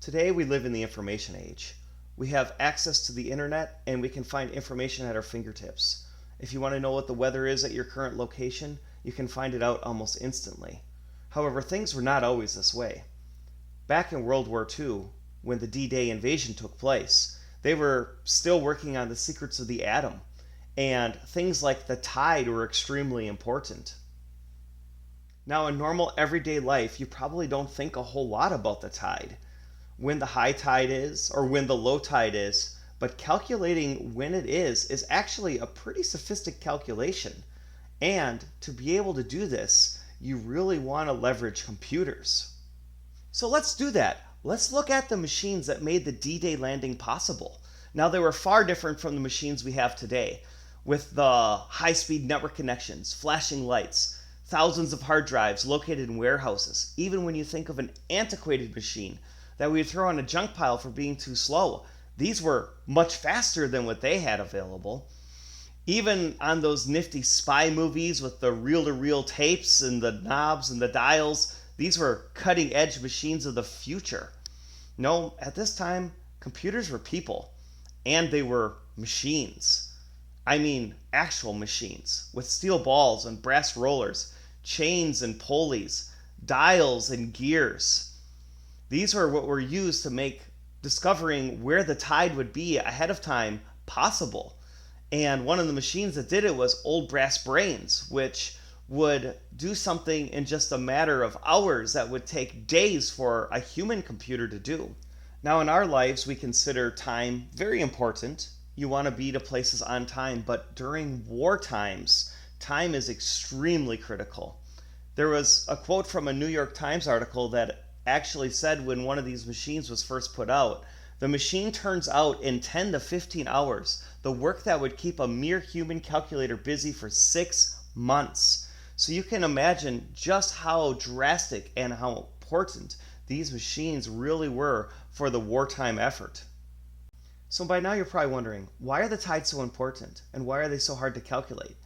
Today we live in the information age. We have access to the internet and we can find information at our fingertips. If you want to know what the weather is at your current location, you can find it out almost instantly. However, things were not always this way. Back in World War II, when the D-Day invasion took place, they were still working on the secrets of the atom, and things like the tide were extremely important. Now, in normal everyday life, you probably don't think a whole lot about the tide, when the high tide is or when the low tide is, but calculating when it is actually a pretty sophisticated calculation. And to be able to do this, you really want to leverage computers. So let's do that. Let's look at the machines that made the D-Day landing possible. Now, they were far different from the machines we have today, with the high-speed network connections, flashing lights, thousands of hard drives located in warehouses. Even when you think of an antiquated machine that we would throw on a junk pile for being too slow, these were much faster than what they had available. Even on those nifty spy movies with the reel-to-reel tapes and the knobs and the dials, these were cutting-edge machines of the future. No, at this time, computers were people, and they were machines. I mean, actual machines, with steel balls and brass rollers, chains and pulleys, dials and gears. These were what were used to make discovering where the tide would be ahead of time possible. And one of the machines that did it was old brass brains, which would do something in just a matter of hours that would take days for a human computer to do. Now, in our lives, we consider time very important. You want to be to places on time, but during war times, time is extremely critical. There was a quote from a New York Times article that actually said when one of these machines was first put out, the machine turns out in 10 to 15 hours, the work that would keep a mere human calculator busy for 6 months. So you can imagine just how drastic and how important these machines really were for the wartime effort. So by now you're probably wondering, why are the tides so important and why are they so hard to calculate?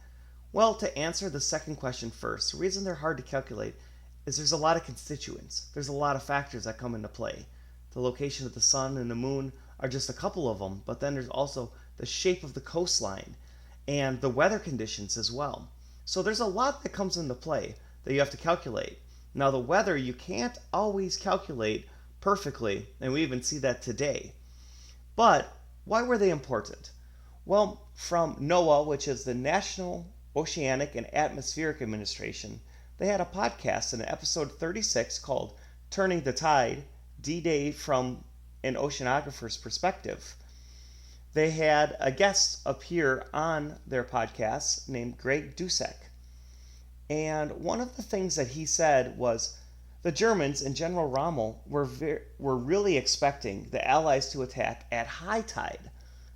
Well, to answer the second question first, the reason they're hard to calculate is there's a lot of constituents. There's a lot of factors that come into play. The location of the sun and the moon are just a couple of them, but then there's also the shape of the coastline and the weather conditions as well. So there's a lot that comes into play that you have to calculate. Now, the weather you can't always calculate perfectly, and we even see that today. But why were they important? Well, from NOAA, which is the National Oceanic and Atmospheric Administration, they had a podcast in episode 36 called Turning the Tide, D-Day from an Oceanographer's Perspective. They had a guest appear on their podcast named Greg Dusek. And one of the things that he said was the Germans and General Rommel were really expecting the Allies to attack at high tide,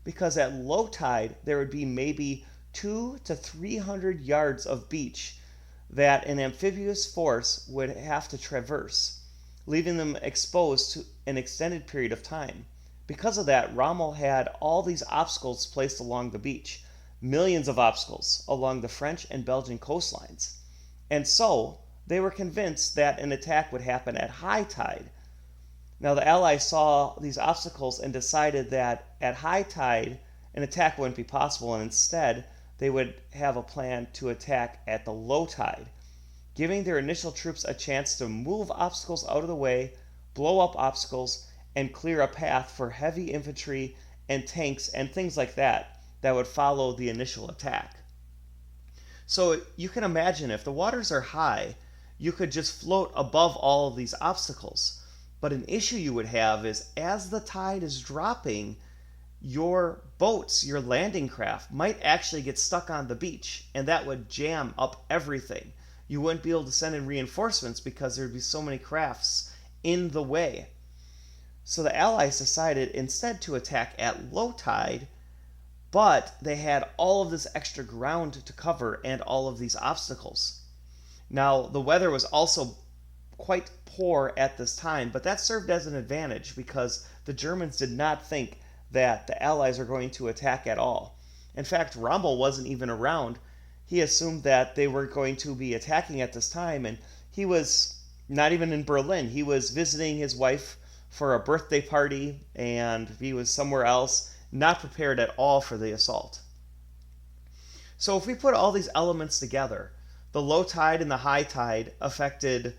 because at low tide there would be maybe 200 to 300 yards of beach that an amphibious force would have to traverse, leaving them exposed to an extended period of time. Because of that, Rommel had all these obstacles placed along the beach, millions of obstacles along the French and Belgian coastlines. And so, they were convinced that an attack would happen at high tide. Now, the Allies saw these obstacles and decided that at high tide, an attack wouldn't be possible, and instead, they would have a plan to attack at the low tide, giving their initial troops a chance to move obstacles out of the way, blow up obstacles, and clear a path for heavy infantry and tanks and things like that would follow the initial attack. So you can imagine if the waters are high, you could just float above all of these obstacles. But an issue you would have is as the tide is dropping, your boats, your landing craft, might actually get stuck on the beach, and that would jam up everything. You wouldn't be able to send in reinforcements because there would be so many crafts in the way. So the Allies decided instead to attack at low tide, but they had all of this extra ground to cover and all of these obstacles. Now, the weather was also quite poor at this time, but that served as an advantage because the Germans did not think that the Allies were going to attack at all. In fact, Rommel wasn't even around. He assumed that they were going to be attacking at this time, and he was not even in Berlin. He was visiting his wife for a birthday party, and he was somewhere else, not prepared at all for the assault. So if we put all these elements together, the low tide and the high tide affected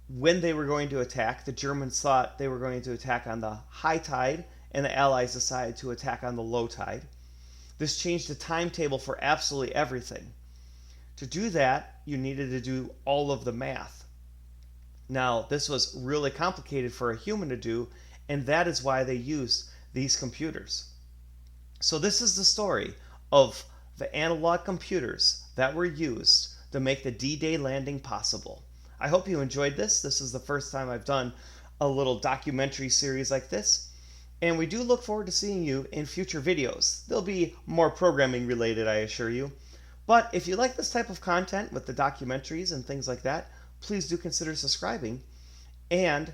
when they were going to attack. The Germans thought they were going to attack on the high tide, and the Allies decided to attack on the low tide. This changed the timetable for absolutely everything. To do that, you needed to do all of the math. Now, this was really complicated for a human to do, and that is why they used these computers. So this is the story of the analog computers that were used to make the D-Day landing possible. I hope you enjoyed this. This is the first time I've done a little documentary series like this. And we do look forward to seeing you in future videos. They'll be more programming related, I assure you. But if you like this type of content with the documentaries and things like that, please do consider subscribing. And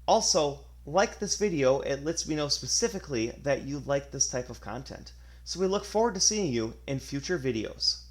also, like this video. It lets me know specifically that you like this type of content. So we look forward to seeing you in future videos.